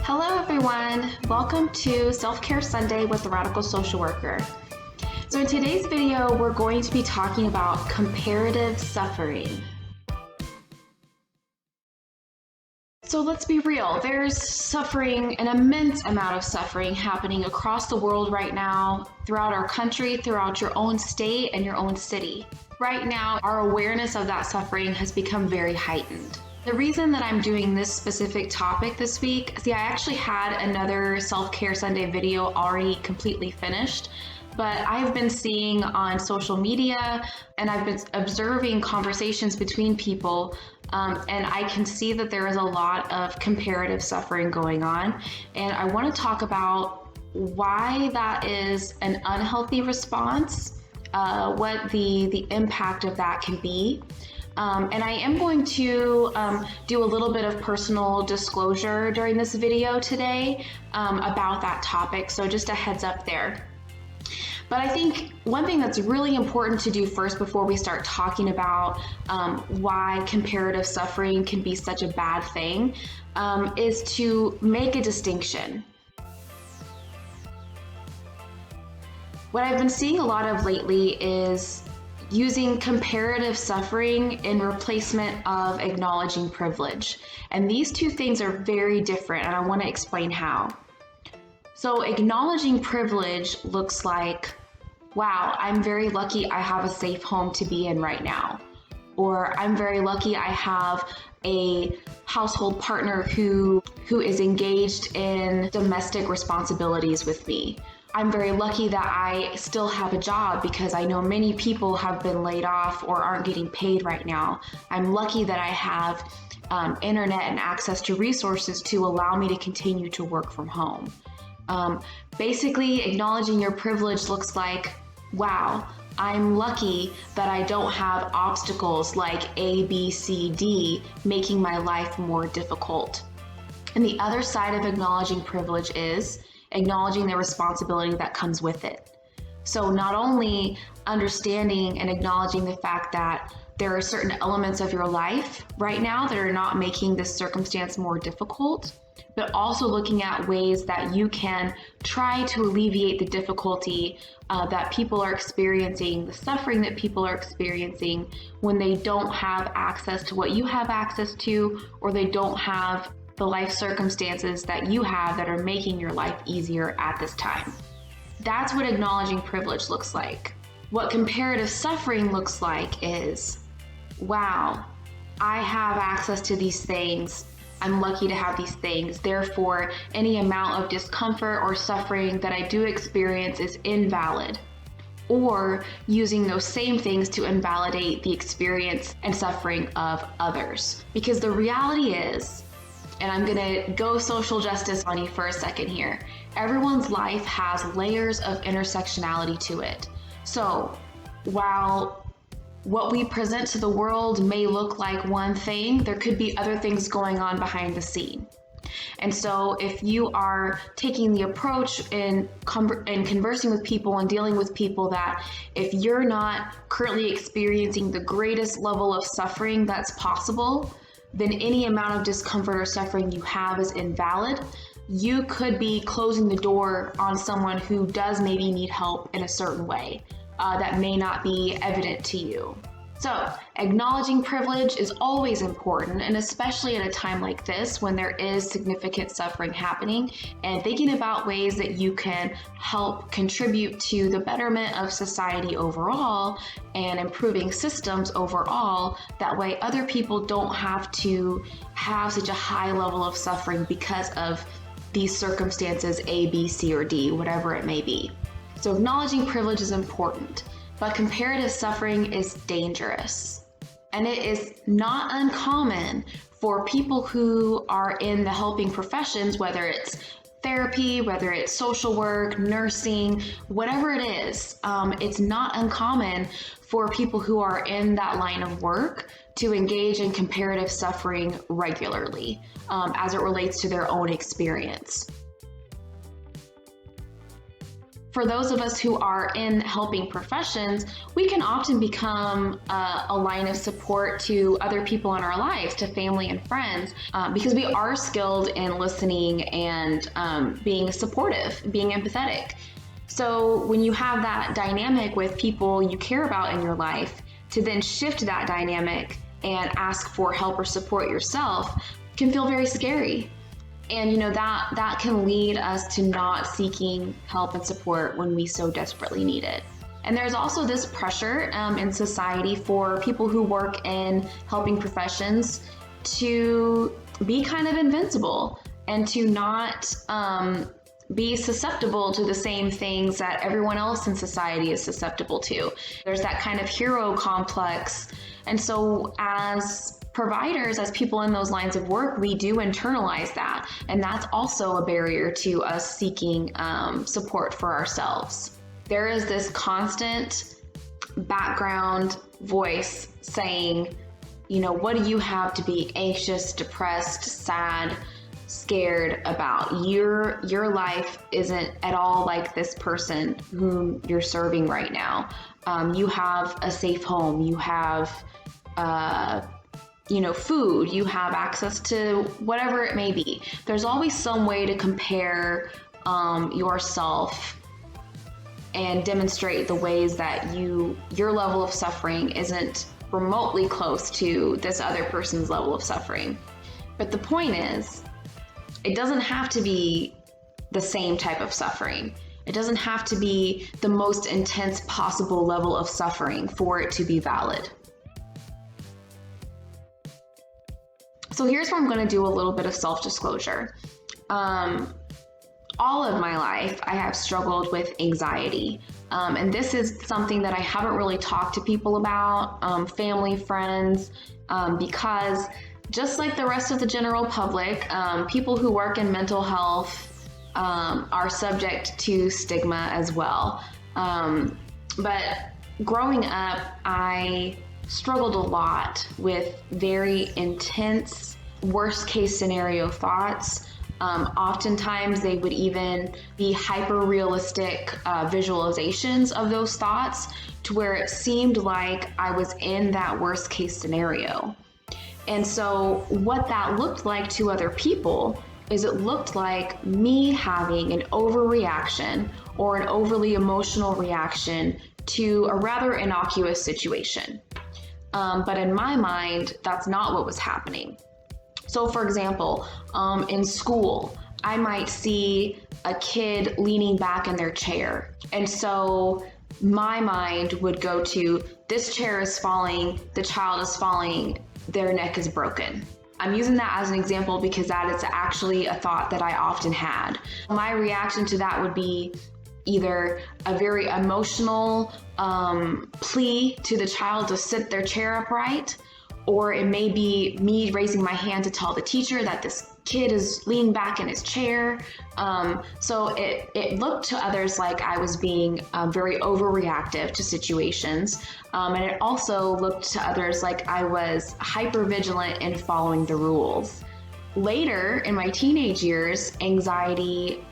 Hello everyone, welcome to Self-Care Sunday with the Radical Social Worker. So in today's video, we're going to be talking about comparative suffering. So let's be real, there's suffering, an immense amount of suffering happening across the world right now, throughout our country, throughout your own state and your own city. Right now, our awareness of that suffering has become very heightened. The reason that I'm doing this specific topic this week, I actually had another Self-Care Sunday video already completely finished, but I've been seeing on social media and I've been observing conversations between people, and I can see that there is a lot of comparative suffering going on. And I want to talk about why that is an unhealthy response, what the impact of that can be. And I am going to do a little bit of personal disclosure during this video today about that topic, so just a heads up there. But I think one thing that's really important to do first before we start talking about why comparative suffering can be such a bad thing is to make a distinction. What I've been seeing a lot of lately is using comparative suffering in replacement of acknowledging privilege. And these two things are very different, and I want to explain how. So acknowledging privilege looks like, wow, I'm very lucky I have a safe home to be in right now. Or I'm very lucky I have a household partner who is engaged in domestic responsibilities with me. I'm very lucky that I still have a job because I know many people have been laid off or aren't getting paid right now. I'm lucky that I have internet and access to resources to allow me to continue to work from home. Basically, acknowledging your privilege looks like, wow, I'm lucky that I don't have obstacles like A, B, C, D making my life more difficult. And the other side of acknowledging privilege is acknowledging the responsibility that comes with it. So not only understanding and acknowledging the fact that there are certain elements of your life right now that are not making this circumstance more difficult, but also looking at ways that you can try to alleviate the difficulty that people are experiencing, the suffering that people are experiencing when they don't have access to what you have access to, or they don't have the life circumstances that you have that are making your life easier at this time. That's what acknowledging privilege looks like. What comparative suffering looks like is, wow, I have access to these things. I'm lucky to have these things. Therefore, any amount of discomfort or suffering that I do experience is invalid. Or using those same things to invalidate the experience and suffering of others. Because the reality is, and I'm gonna go social justice on you for a second here, everyone's life has layers of intersectionality to it. So while what we present to the world may look like one thing, there could be other things going on behind the scene. And so if you are taking the approach in conversing with people and dealing with people that if you're not currently experiencing the greatest level of suffering that's possible, then any amount of discomfort or suffering you have is invalid, you could be closing the door on someone who does maybe need help in a certain way that may not be evident to you. So acknowledging privilege is always important, and especially at a time like this when there is significant suffering happening, and thinking about ways that you can help contribute to the betterment of society overall and improving systems overall. That way other people don't have to have such a high level of suffering because of these circumstances A, B, C, or D, whatever it may be. So acknowledging privilege is important. But comparative suffering is dangerous. And it is not uncommon for people who are in the helping professions, whether it's therapy, whether it's social work, nursing, whatever it is, it's not uncommon for people who are in that line of work to engage in comparative suffering regularly as it relates to their own experience. for those of us who are in helping professions, we can often become a line of support to other people in our lives, to family and friends, because we are skilled in listening and being supportive, being empathetic. So when you have that dynamic with people you care about in your life, to then shift that dynamic and ask for help or support yourself can feel very scary. And that can lead us to not seeking help and support when we so desperately need it. And there's also this pressure in society for people who work in helping professions to be kind of invincible and to not be susceptible to the same things that everyone else in society is susceptible to. There's that kind of hero complex. And so as providers, as people in those lines of work, we do internalize that. And that's also a barrier to us seeking support for ourselves. There is this constant background voice saying, what do you have to be anxious, depressed, sad, scared about? Your life isn't at all like this person whom you're serving right now. You have a safe home. You have food, you have access to whatever it may be. There's always some way to compare yourself and demonstrate the ways that your level of suffering isn't remotely close to this other person's level of suffering. But the point is, it doesn't have to be the same type of suffering. It doesn't have to be the most intense possible level of suffering for it to be valid. So here's where I'm going to do a little bit of self-disclosure. All of my life, I have struggled with anxiety. And this is something that I haven't really talked to people about, family, friends, because just like the rest of the general public, people who work in mental health are subject to stigma as well. But growing up, I struggled a lot with very intense worst case scenario thoughts. Oftentimes they would even be hyper realistic visualizations of those thoughts to where it seemed like I was in that worst case scenario. And so what that looked like to other people is it looked like me having an overreaction or an overly emotional reaction to a rather innocuous situation. But in my mind, that's not what was happening. So for example, in school, I might see a kid leaning back in their chair. And so my mind would go to, this chair is falling, the child is falling, their neck is broken. I'm using that as an example because that is actually a thought that I often had. My reaction to that would be either a very emotional plea to the child to sit their chair upright, or it may be me raising my hand to tell the teacher that this kid is leaning back in his chair. So it looked to others like I was being very overreactive to situations. And it also looked to others like I was hyper vigilant in following the rules. Later in my teenage years, anxiety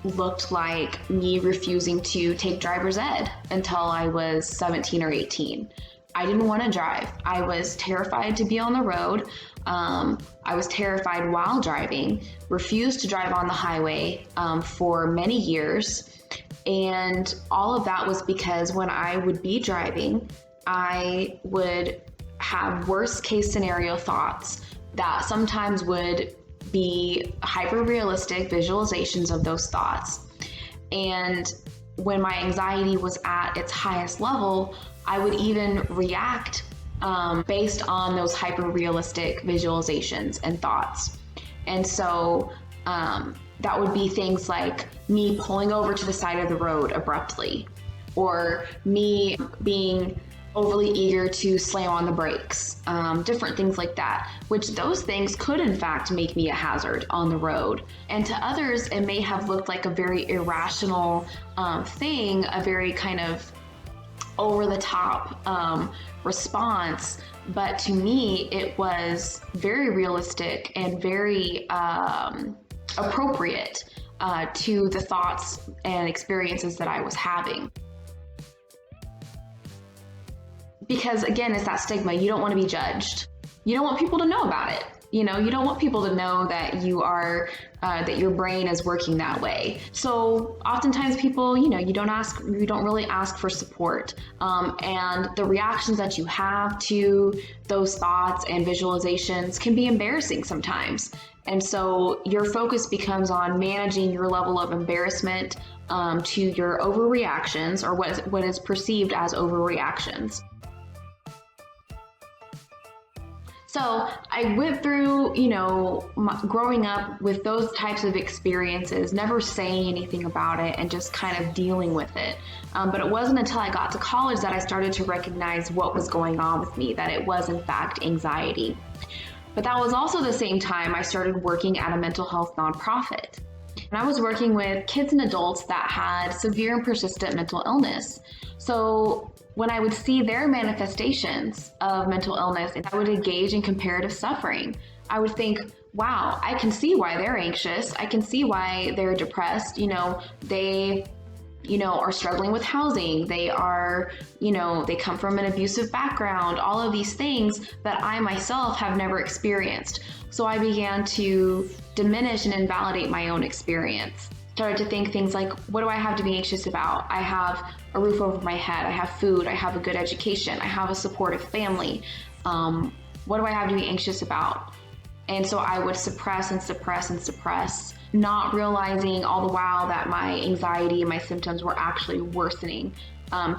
looked like me refusing to take driver's ed until I was 17 or 18. I didn't want to drive. I was terrified to be on the road. I was terrified while driving, refused to drive on the highway for many years. And all of that was because when I would be driving, I would have worst case scenario thoughts that sometimes would be hyper realistic visualizations of those thoughts. And when my anxiety was at its highest level, I would even react based on those hyper realistic visualizations and thoughts. And so that would be things like me pulling over to the side of the road abruptly, or me being overly eager to slam on the brakes, different things like that, which those things could in fact make me a hazard on the road. And to others, it may have looked like a very irrational thing, a very kind of over the top response. But to me, it was very realistic and very appropriate to the thoughts and experiences that I was having. Because again, it's that stigma. You don't want to be judged. You don't want people to know about it. You don't want people to know that you are, that your brain is working that way. So oftentimes people, you don't really ask for support. And the reactions that you have to those thoughts and visualizations can be embarrassing sometimes. And so your focus becomes on managing your level of embarrassment to your overreactions, or what is perceived as overreactions. So I went through, growing up with those types of experiences, never saying anything about it and just kind of dealing with it. But it wasn't until I got to college that I started to recognize what was going on with me, that it was in fact anxiety. But that was also the same time I started working at a mental health nonprofit. And I was working with kids and adults that had severe and persistent mental illness. So when I would see their manifestations of mental illness, I would engage in comparative suffering. I would think, wow, I can see why they're anxious. I can see why they're depressed. They are struggling with housing. They are, they come from an abusive background, all of these things that I myself have never experienced. So I began to diminish and invalidate my own experience. Started to think things like, what do I have to be anxious about? I have a roof over my head. I have food. I have a good education. I have a supportive family. What do I have to be anxious about? And so I would suppress and suppress and suppress, not realizing all the while that my anxiety and my symptoms were actually worsening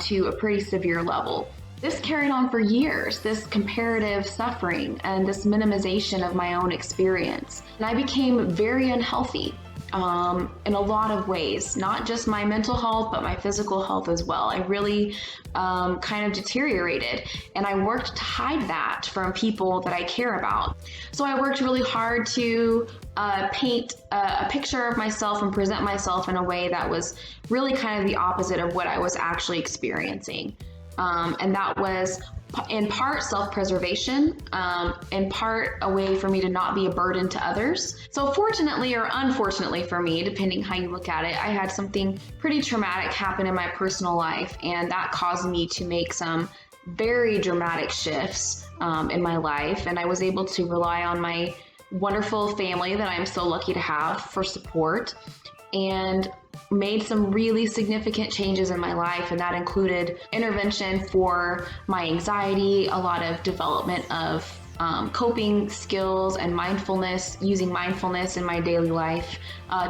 to a pretty severe level. This carried on for years, this comparative suffering and this minimization of my own experience. And I became very unhealthy in a lot of ways, not just my mental health, but my physical health as well. I really kind of deteriorated, and I worked to hide that from people that I care about. So I worked really hard to paint a picture of myself and present myself in a way that was really kind of the opposite of what I was actually experiencing. And that was in part self-preservation, in part a way for me to not be a burden to others. So fortunately or unfortunately for me, depending how you look at it, I had something pretty traumatic happen in my personal life, and that caused me to make some very dramatic shifts in my life. And I was able to rely on my wonderful family that I'm so lucky to have for support, and made some really significant changes in my life. And that included intervention for my anxiety, a lot of development of coping skills and mindfulness, using mindfulness in my daily life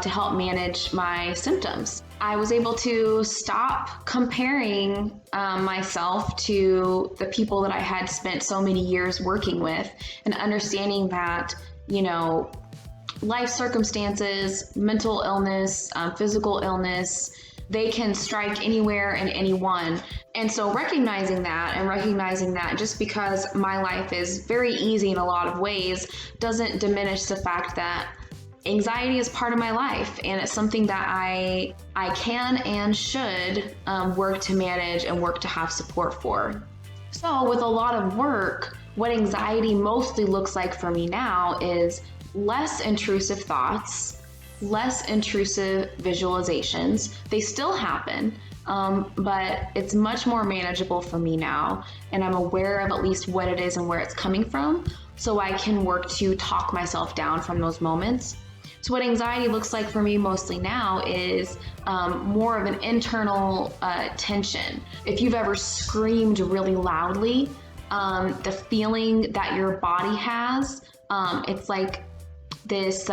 to help manage my symptoms. I was able to stop comparing myself to the people that I had spent so many years working with, and understanding that, life circumstances, mental illness, physical illness, they can strike anywhere and anyone. And so recognizing that just because my life is very easy in a lot of ways doesn't diminish the fact that anxiety is part of my life, and it's something that I can and should work to manage and work to have support for. So with a lot of work, what anxiety mostly looks like for me now is less intrusive thoughts, less intrusive visualizations. They still happen, but it's much more manageable for me now, and I'm aware of at least what it is and where it's coming from, so I can work to talk myself down from those moments. So what anxiety looks like for me mostly now is more of an internal tension. If you've ever screamed really loudly, the feeling that your body has, it's like this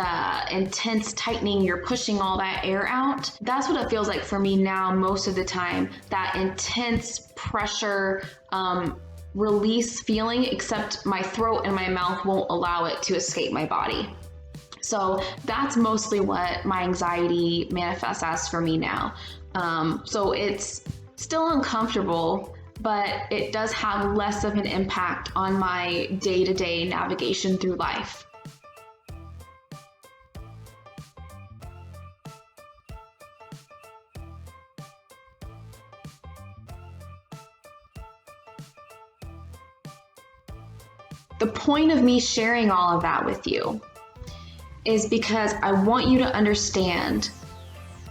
intense tightening, you're pushing all that air out. That's what it feels like for me now most of the time, that intense pressure, release feeling, except my throat and my mouth won't allow it to escape my body. So that's mostly what my anxiety manifests as for me now. So it's still uncomfortable, but it does have less of an impact on my day-to-day navigation through life. The point of me sharing all of that with you is because I want you to understand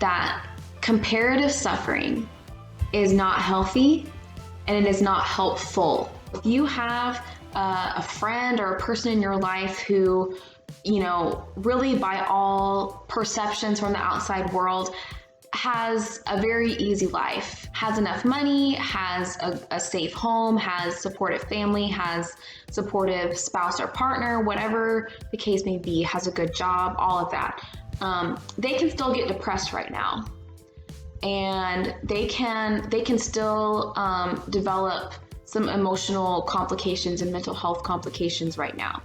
that comparative suffering is not healthy and it is not helpful. If you have a friend or a person in your life who, really by all perceptions from the outside world has a very easy life, has enough money, has a safe home, has supportive family, has supportive spouse or partner, whatever the case may be, has a good job, all of that, they can still get depressed right now. And they can still develop some emotional complications and mental health complications right now.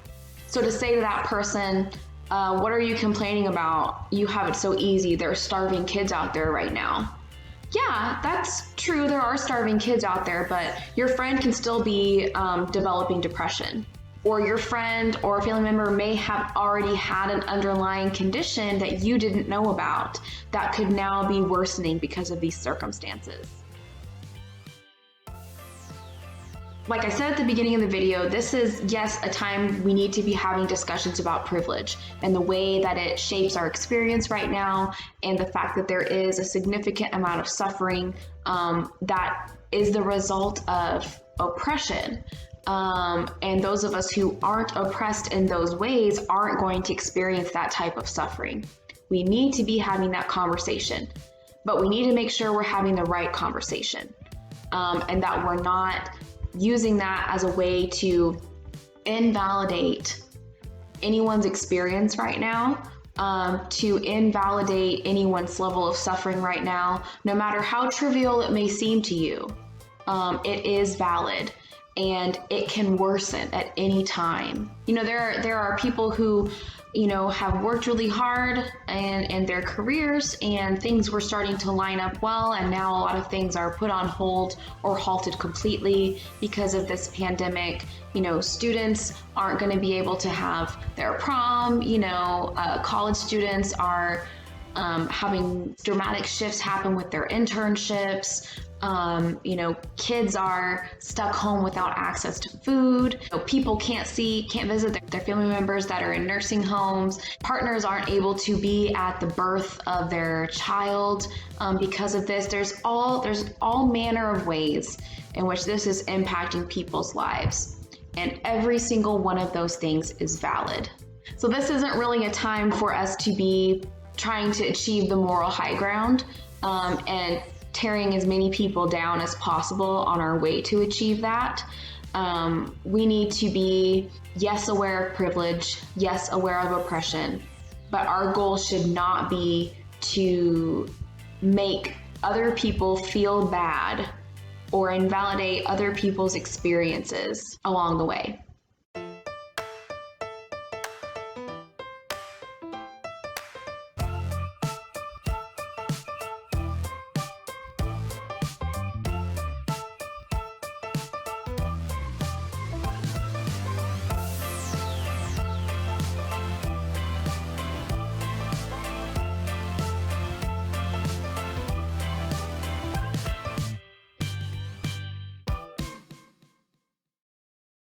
So to say to that person, what are you complaining about? You have it so easy. There are starving kids out there right now. Yeah, that's true. There are starving kids out there, but your friend can still be developing depression. Or your friend or a family member may have already had an underlying condition that you didn't know about that could now be worsening because of these circumstances. Like I said at the beginning of the video, this is, yes, a time we need to be having discussions about privilege and the way that it shapes our experience right now, and the fact that there is a significant amount of suffering that is the result of oppression. And those of us who aren't oppressed in those ways aren't going to experience that type of suffering. We need to be having that conversation, but we need to make sure we're having the right conversation, and that we're not using that as a way to invalidate anyone's experience right now, to invalidate anyone's level of suffering right now, no matter how trivial it may seem to you. It is valid. And it can worsen at any time. There are people who, have worked really hard in their careers, and things were starting to line up well, and now a lot of things are put on hold or halted completely because of this pandemic. Students aren't going to be able to have their prom. College students are having dramatic shifts happen with their internships. Kids are stuck home without access to food. People can't visit their family members that are in nursing homes. Partners aren't able to be at the birth of their child because of this. There's all manner of ways in which this is impacting people's lives. And every single one of those things is valid. So this isn't really a time for us to be trying to achieve the moral high ground and tearing as many people down as possible on our way to achieve that. We need to be, yes, aware of privilege, yes, aware of oppression, but our goal should not be to make other people feel bad or invalidate other people's experiences along the way.